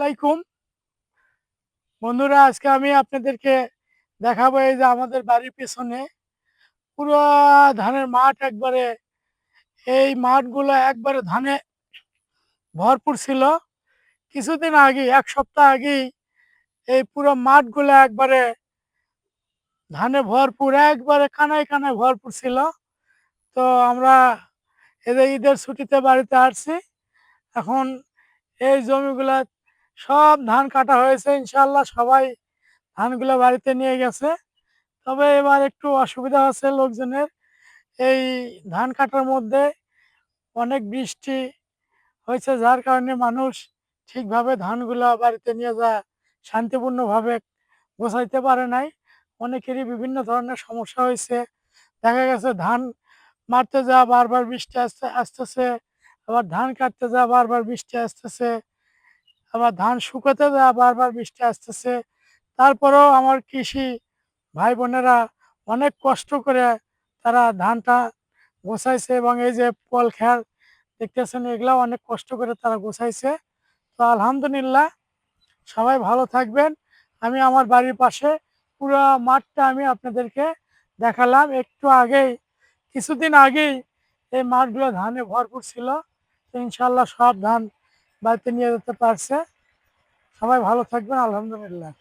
আলাইকুম বন্ধুরা, আজকে আমি আপনাদেরকে দেখাবো এই যে আমাদের বাড়ির পেছনে পুরো ধানের মাঠ একবারে। এই মাঠগুলো একবারে ধানে ভরপুর ছিল। কিছুদিন আগে, এক সপ্তাহ আগেই এই পুরো মাঠগুলো একবারে ধানে ভরপুর, একবারে কানায় কানায় ভরপুর ছিল। তো আমরা এদের ঈদের ছুটিতে বাড়িতে আসছি। এখন এই জমিগুলা সব ধান কাটা হয়েছে, ইনশাল্লাহ সবাই ধানগুলো বাড়িতে নিয়ে গেছে। তবে এবার একটু অসুবিধা হচ্ছে লোকজনের। এই ধান কাটার মধ্যে অনেক বৃষ্টি হয়েছে, যার কারণে মানুষ ঠিকভাবে ধানগুলা বাড়িতে নিয়ে যা শান্তিপূর্ণভাবে গোছাইতে পারে নাই। অনেকেরই বিভিন্ন ধরনের সমস্যা হয়েছে। দেখা গেছে ধান মারতে যাওয়া বারবার বৃষ্টি আসতেছে, আবার ধান কাটতে যাওয়া বারবার বৃষ্টি আসতেছে, আবার ধান শুকাতে যাওয়া বারবার বৃষ্টি আসতেছে। তারপরেও আমার কৃষি ভাই বোনেরা অনেক কষ্ট করে তারা ধানটা গোছাইছে, এবং এই যে পল খের দেখতেছেন, এগুলাও অনেক কষ্ট করে তারা গোছাইছে। তো আলহামদুলিল্লাহ, সবাই ভালো থাকবেন। আমি আমার বাড়ির পাশে পুরো মাঠটা আমি আপনাদেরকে দেখালাম একটু আগেই। কিছুদিন আগেই এই মাঠগুলো ধানে ভরপুর ছিল। তো ইনশাল্লাহ সব ধান বাড়িতে নিয়ে যেতে পারছে। সবাই ভালো থাকবেন, আলহামদুলিল্লাহ।